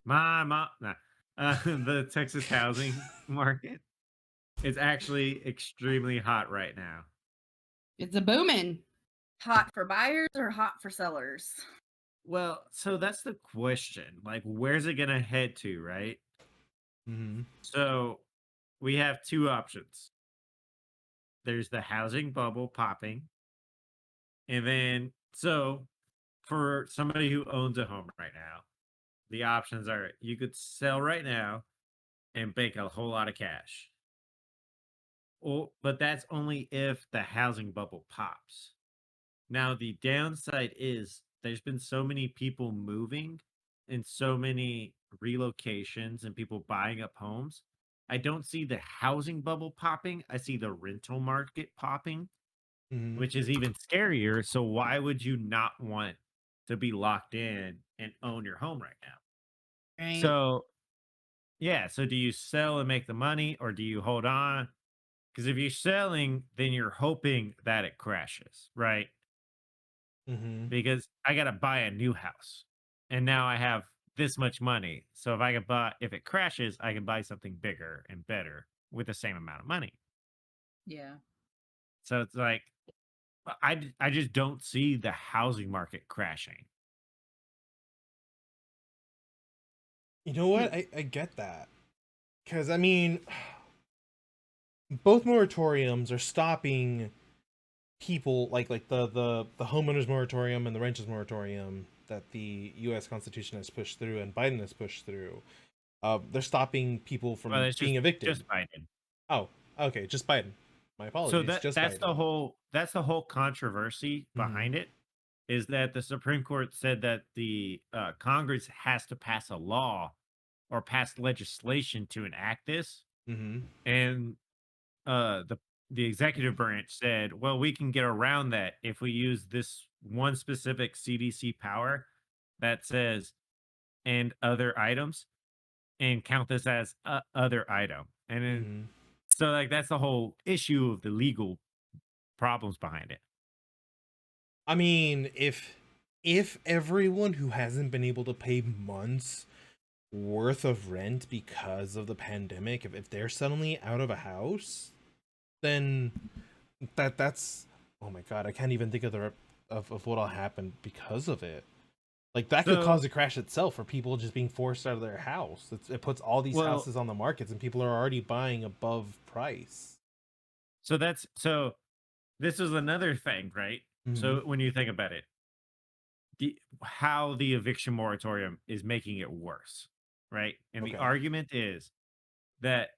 My mom, nah. The Texas housing market is actually extremely hot right now. It's a booming. Hot for buyers or hot for sellers? Well, so that's the question. Like, where's it gonna head to, right? Mm-hmm. So we have two options. There's the housing bubble popping, and then so for somebody who owns a home right now, the options are you could sell right now and bank a whole lot of cash. Well, but that's only if the housing bubble pops. Now, the downside is there's been so many people moving and so many relocations and people buying up homes. I don't see the housing bubble popping. I see the rental market popping, Mm-hmm. which is even scarier. So, why would you not want to be locked in and own your home right now? Right. So, yeah. So, do you sell and make the money or do you hold on? Because if you're selling, then you're hoping that it crashes, right? Mm-hmm. Because I gotta buy a new house, and now I have this much money. So if it crashes, I can buy something bigger and better with the same amount of money. Yeah. So it's like I just don't see the housing market crashing. You know Hmm. what? I get that. Because, I mean, both moratoriums are stopping people like the homeowners moratorium and the renters moratorium that the U.S. Constitution has pushed through and Biden has pushed through. They're stopping people Well, from it's being evicted. just Biden. Oh, okay, just Biden. My So apologies, just that's Biden. that's the whole controversy Mm-hmm. behind it is that the Supreme Court said that the Congress has to pass a law or pass legislation to enact this, Mm-hmm. and the executive branch said, "Well, we can get around that if we use this one specific CDC power that says and other items and count this as a other item." And then Mm-hmm. so like that's the whole issue of the legal problems behind it. I mean, if everyone who hasn't been able to pay months worth of rent because of the pandemic, if they're suddenly out of a house, then that's oh my god, I can't even think of of what'll happen because of it. Like that could So, cause a crash itself for people just being forced out of their house. It puts all these well, houses on the markets and people are already buying above price. so this is another thing, right? Mm-hmm. So when you think about it, how the eviction moratorium is making it worse, right? And the Okay. argument is that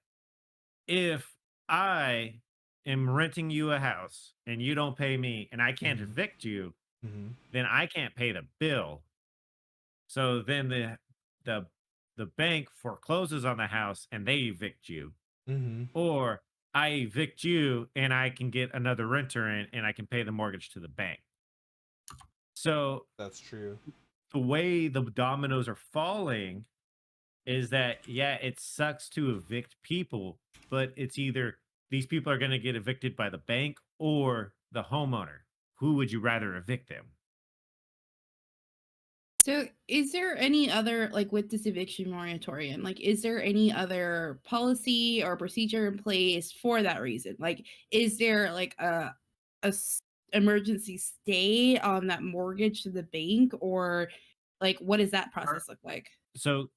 if I am renting you a house and you don't pay me and I can't Mm-hmm. evict you, Mm-hmm. then I can't pay the bill. So then the the bank forecloses on the house and they evict you. Mm-hmm. Or I evict you and I can get another renter in and I can pay the mortgage to the bank. So That's true. the way the dominoes are falling is that yeah, it sucks to evict people, but it's either these people are going to get evicted by the bank or the homeowner. Who would you rather evict them? So, is there any other, like with this eviction moratorium, like, is there any other policy or procedure in place for that reason? Like, is there like a emergency stay on that mortgage to the bank, or like what does that Or- process look like? So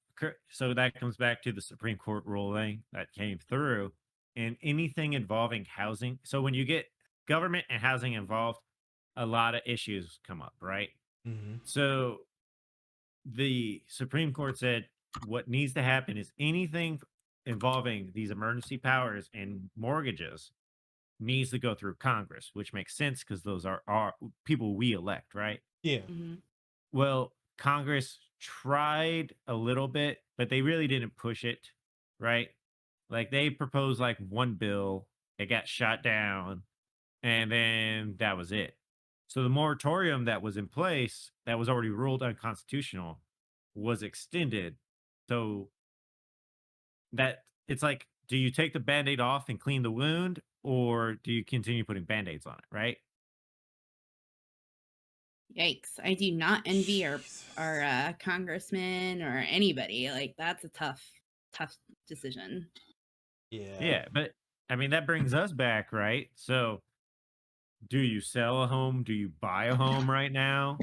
that comes back to the Supreme Court ruling that came through, and anything involving housing. So when you get government and housing involved, a lot of issues come up, right? Mm-hmm. So the Supreme Court said what needs to happen is anything involving these emergency powers and mortgages needs to go through Congress, which makes sense because those are our people we elect, right? Yeah. Mhm. Well, Congress tried a little bit, but they really didn't push it, right? Like they proposed like one bill, it got shot down, and then that was it. So the moratorium that was in place that was already ruled unconstitutional was extended. So that it's like, do you take the band-aid off and clean the wound, or do you continue putting band-aids on it, right? Yikes! I do not envy Jesus. our congressman or anybody. Like that's a tough decision. Yeah, but I mean that brings us back, right? So, do you sell a home? Do you buy a home right now?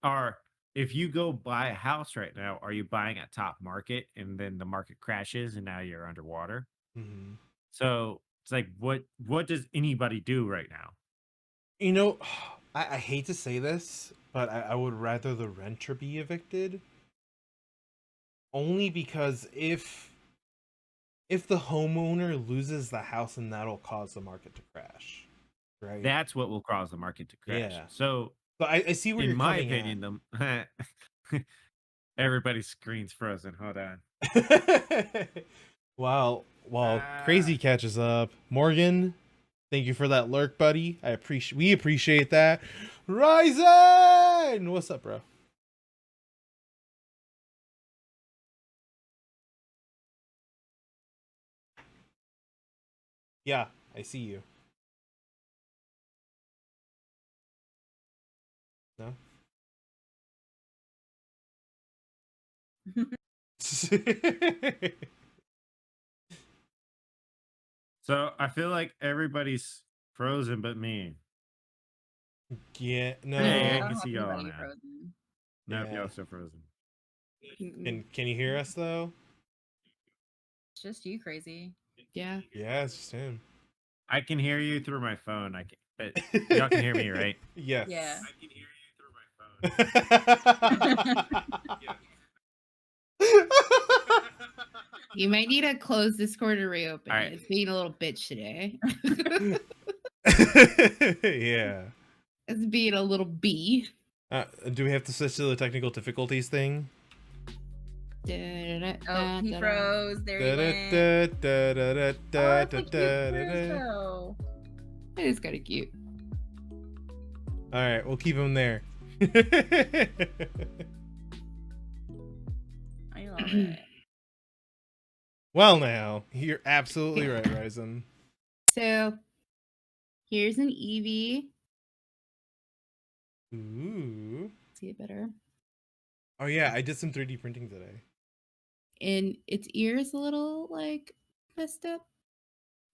Or if you go buy a house right now, are you buying at top market and then the market crashes and now you're underwater? Mhm. So it's like, what does anybody do right now? You know, I hate to say this, but I would rather the renter be evicted. Only because if the homeowner loses the house, and that'll cause the market to crash, right? That's what will cause the market to crash. Yeah. So, So I see where in you're my coming opinion, them everybody's screen's frozen. Hold on. at. While Ah. Crazy catches up, Morgan, thank you for that lurk, buddy. We appreciate that. Ryzen, what's up, bro? Yeah, I see you. No. So I feel like everybody's frozen but me. Yeah, no. Yeah, I I don't can have see y'all anybody now. frozen. Nope, Yeah. y'all still frozen. Can you hear us though? It's just you, Crazy. Yeah. Yeah, it's just him. I can hear you through my phone. I can, but y'all can hear me, right? Yes. Yeah. I can hear you through my phone. You might need to close Discord or reopen All it. right. It's being a little bitch today. Yeah. It's being a little bee. Do we have to switch to the technical difficulties thing? Oh, he froze. There he went. Da-da-da-da-da-da-da-da. Oh, that's a cute Frizzo. It is kind of cute. All right, we'll keep him there. I love it. Well, now you're absolutely right, Ryzen. So here's an Eevee. Ooh. See it better. Oh yeah, I did some 3D printing today. And its ear is a little like messed up,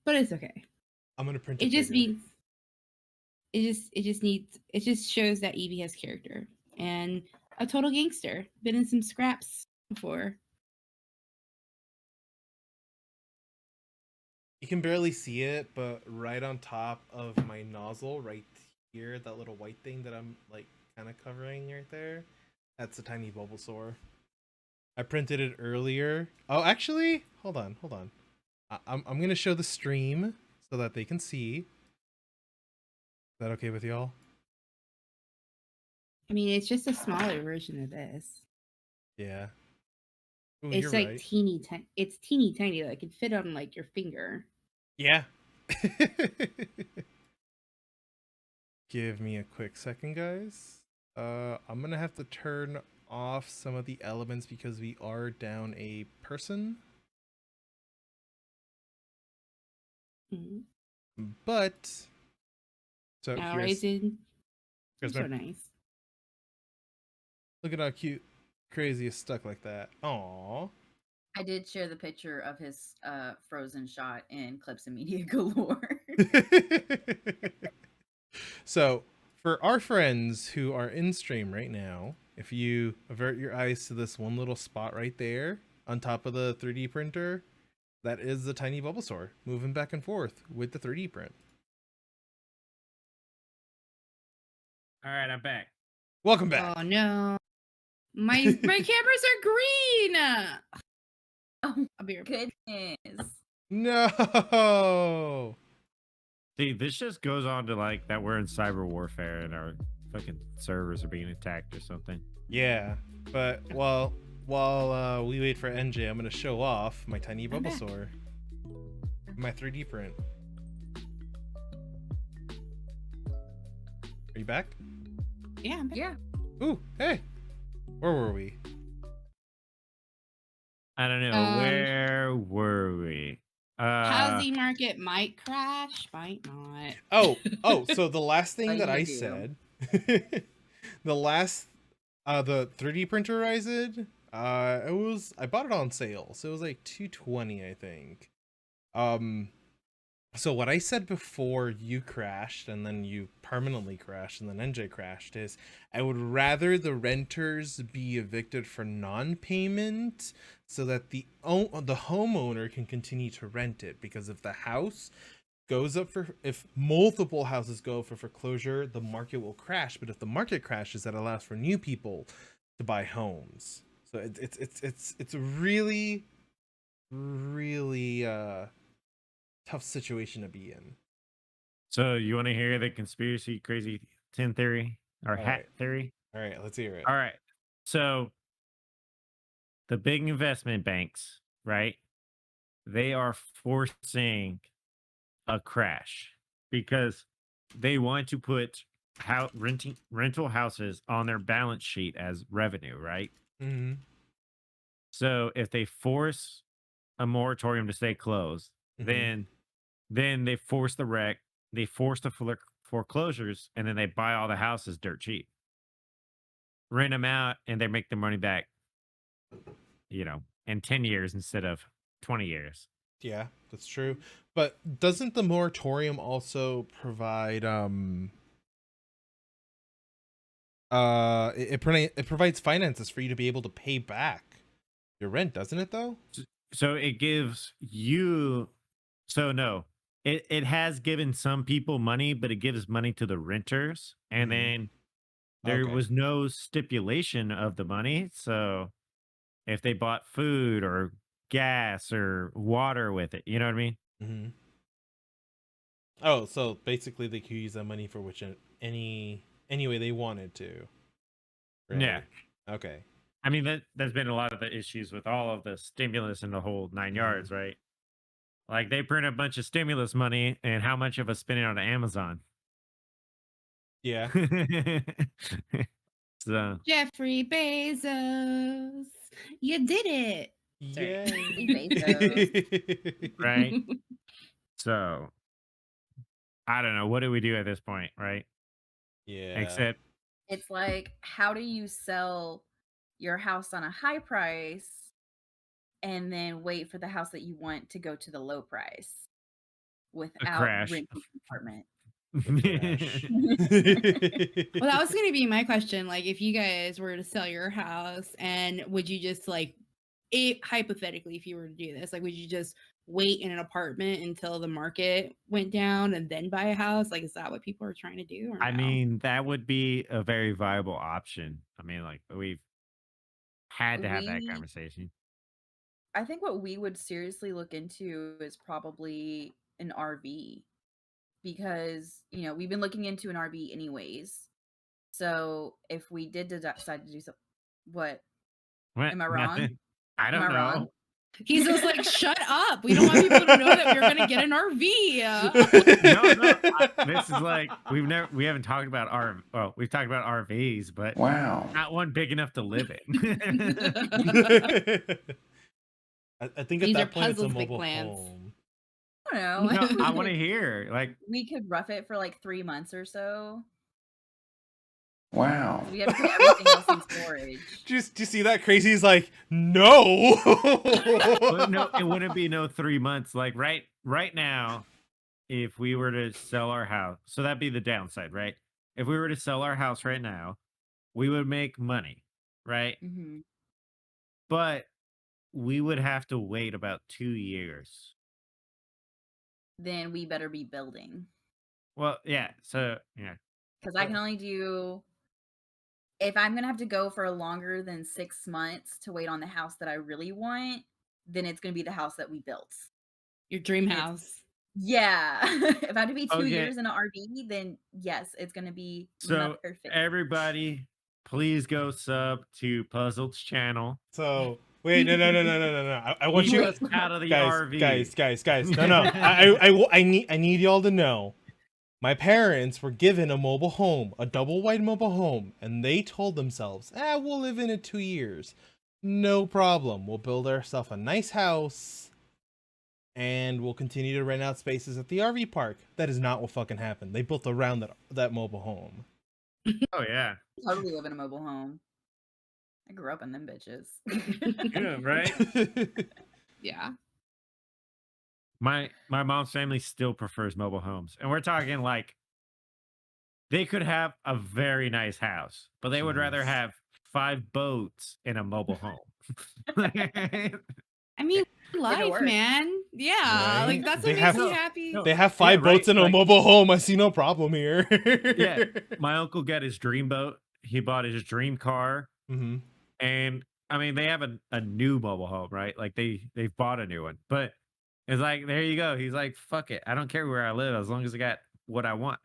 but it's okay. I'm gonna print It just bigger. means it just shows that Eevee has character and a total gangster. Been in some scraps before. You can barely see it, but right on top of my nozzle, right here, that little white thing that I'm like kind of covering right there, that's a tiny Bulbasaur. I printed it earlier. Oh, actually, hold on. I'm gonna show the stream so that they can see. Is that okay with y'all? I mean, it's just a smaller version of this. Yeah. Ooh, It's you're like right. teeny tiny. It's teeny tiny. Like it could fit on like your finger. Yeah. Give me a quick second, guys. I'm gonna have to turn off some of the elements because we are down a person. Mhm. But so Now, here's Raisin, here's so my nice. look at how cute Crazy is stuck like that. Aww. I did share the picture of his frozen shot in Clips and Media Galore. So for our friends who are in stream right now, if you avert your eyes to this one little spot right there on top of the 3D printer, that is the tiny Bulbasaur moving back and forth with the 3D print. All right, I'm back. Welcome back. Oh no, my cameras are green. Oh, I'll be right back. goodness. No. See, this just goes on to like that we're in cyber warfare and our fucking servers are being attacked or something. Yeah, but while we wait for NJ, I'm gonna show off my tiny I'm back. Bulbasaur, my 3D print. Are you back? Yeah, I'm back. Yeah. Ooh, hey, where were we? I don't know. Where were we? Housing market might crash, might not. Oh, so the last thing What that do I you do? said, the last the 3D printer I did, I bought it on sale, so it was like $220, I think. So what I said before you crashed and then you permanently crashed and then NJ crashed is I would rather the renters be evicted for non-payment so that the homeowner can continue to rent it, because if the house goes up if multiple houses go for foreclosure, the market will crash. But if the market crashes, that allows for new people to buy homes. So it's a really tough situation to be in. So you want to hear the conspiracy crazy 10 theory or All hat right. theory? All right, let's hear it. All right. So the big investment banks, right? They are forcing a crash because they want to put rental houses on their balance sheet as revenue, right? Mm-hmm. So if they force a moratorium to stay closed, Mm-hmm. then they force they force the foreclosures, and then they buy all the houses dirt cheap, rent them out, and they make the money back, in 10 years instead of 20 years. Yeah, that's true. But doesn't the moratorium also provide it provides finances for you to be able to pay back your rent, doesn't it though? So it gives you, so no, it has given some people money, but it gives money to the renters. And Mhm. then there Okay. was no stipulation of the money. So if they bought food or gas or water with it, you know what I mean? Mm-hmm. Oh, so basically they could use that money for any way they wanted to. Right? Yeah. Okay. I mean, there's been a lot of the issues with all of the stimulus and the whole 9 yards, right? Like they print a bunch of stimulus money, and how much of us spending on Amazon? Yeah. So Jeffrey Bezos, you did it. Sorry. Yay. right. So I don't know. What do we do at this point, right? Yeah. Except It's like, how do you sell your house on a high price and then wait for the house that you want to go to the low price a without crash. renting an apartment? Crash. Well, that was going to be my question. Like, if you guys were to sell your house, and would you just hypothetically, if you were to do this, like, would you just wait in an apartment until the market went down and then buy a house? Like, is that what people are trying to do? Or I no? mean, that would be a very viable option. I mean, like we've had to have that conversation. I think what we would seriously look into is probably an RV, because, we've been looking into an RV anyways. So if we did decide to do something, what? What? Am I wrong? Nothing. I Am don't I know. wrong? He's just like, shut up. We don't want people to know that we're going to get an RV. No. This is like we haven't talked about we've talked about RVs, but not one big enough to live in. I think These at are that point it's a Puzzle's big mobile plans. home. I don't know. No, I want to hear. Like We could rough it for like 3 months or so. Wow. So we have to put everything else in storage. Do you see that? Crazy's like, no. well, no, it wouldn't be no 3 months. Like right now, if we were to sell our house, so that'd be the downside, right? If we were to sell our house right now, we would make money, right? Mm-hmm. But we would have to wait about 2 years. Then we better be building. Well, yeah. So yeah, because I can only do, if I'm gonna have to go for longer than 6 months to wait on the house that I really want, then it's gonna be the house that we built. Your dream house. Yeah. If I have to be 2 Okay. years in an RV, then yes, it's gonna be So perfect. everybody, please go sub to Puzzled's channel. So wait, no. I want Keep you us out of the guys, RV. guys. No. I need y'all to know. My parents were given a mobile home, a double wide mobile home, and they told themselves, we'll live in it 2 years. No problem. We'll build ourselves a nice house and we'll continue to rent out spaces at the RV park. That is not what fucking happened. They built around that mobile home. Oh yeah. Totally live in a mobile home. I grew up in them bitches. Yeah, right. Yeah. My mom's family still prefers mobile homes, and we're talking like they could have a very nice house, but they would rather Jeez. have 5 boats in a mobile home. I mean, Make it life, work. man. Yeah, like Right? that's They what have- makes me No, happy. no. They have Yeah, 5 boats right, in a like- mobile home. I see no problem here. Yeah, my uncle got his dream boat. He bought his dream car, hmm and I mean they have a new mobile home, right? Like they've bought a new one, but it's like there you go. He's like, fuck it, I don't care where I live as long as I got what I want.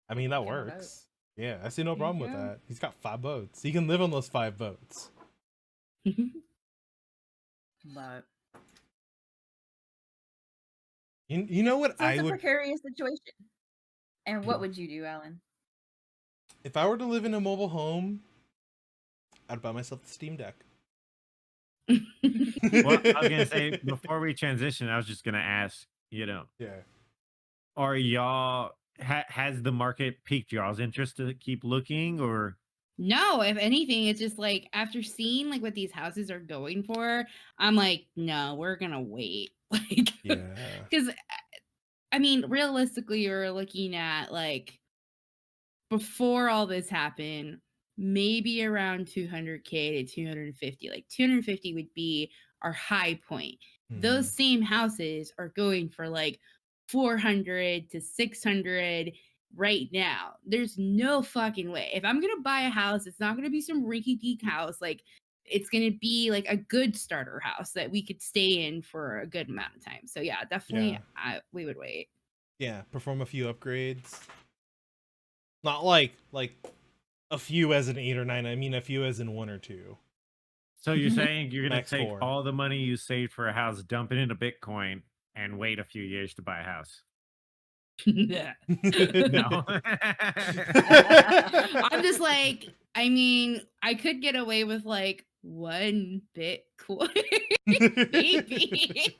I mean, that Yeah, boat. works. Yeah, I see no There you problem with go. that. He's got 5 boats. He can live on those 5 boats. But You know what so I it's a would, precarious situation. And what would you do, Alan? if I were to live in a mobile home, I'd buy myself the Steam Deck. Well, I was gonna say before we transition, I was just gonna ask, Yeah. are y'all has the market piqued y'all's interest to keep looking, or No, if anything, it's just like after seeing like what these houses are going for, I'm like, no, we're gonna wait. Like, Yeah. because I mean, realistically, you're looking at like before all this happened, maybe around 200K to 250. Like 250 would be our high point. Those same houses are going for like 400 to 600 right now. There's no fucking way. If I'm gonna buy a house, it's not gonna be some rinky dink house. Like it's gonna be like a good starter house that we could stay in for a good amount of time. So yeah, definitely, we would wait. Yeah, perform a few upgrades. Not like a few as an 8 or 9. I mean a few as in 1 or 2. so you're saying you're gonna Max take 4. all the money you saved for a house, dump it into Bitcoin, and wait a few years to buy a house? Yeah. No. I'm just like, I mean, I could get away with like 1 Bitcoin, maybe.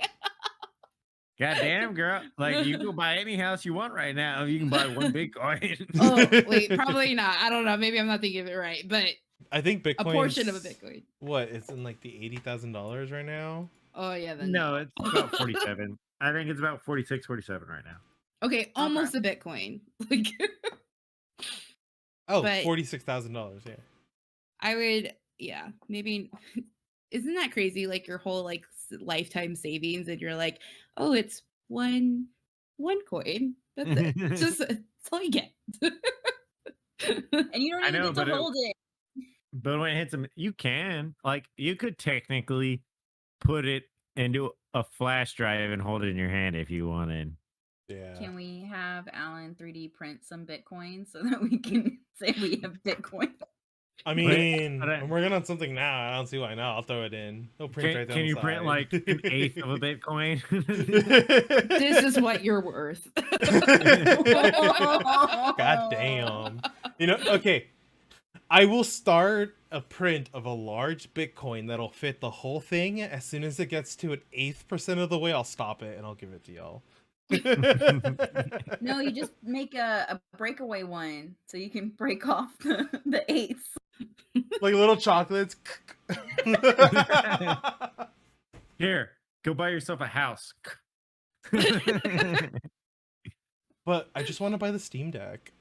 Goddamn, girl! Like you can buy any house you want right now. You can buy 1 Bitcoin. Oh, wait, probably not. I don't know. Maybe I'm not thinking of it right, but I think Bitcoin. a portion of a Bitcoin. What? It's in like the $80,000 right now. Oh, yeah. Then No, it's about 47. I think it's about 46, 47 right now. Okay, almost a Bitcoin. Like, Oh, But- $46,000. Yeah. I would, yeah, maybe. Isn't that crazy? Like your whole like lifetime savings, and you're like, oh, it's one coin. That's it. It's just that's all you get. And you don't I even know, get but to it- hold it. But when it hits them, you can you could technically put it into a flash drive and hold it in your hand if you wanted. Yeah. Can we have Alan 3D print some Bitcoin so that we can say we have Bitcoin? I mean, but I- I'm working on something now. I don't see why not. I'll throw it in. It'll print Can, right down can the you print side. like an eighth of a Bitcoin? This is what you're worth. God damn. You know, okay. I will start a print of a large Bitcoin that'll fit the whole thing. As soon as it gets to an 8% of the way, I'll stop it and I'll give it to y'all. No, you just make a breakaway one so you can break off the eighths. Like little chocolates. Here, go buy yourself a house. But I just want to buy the Steam Deck.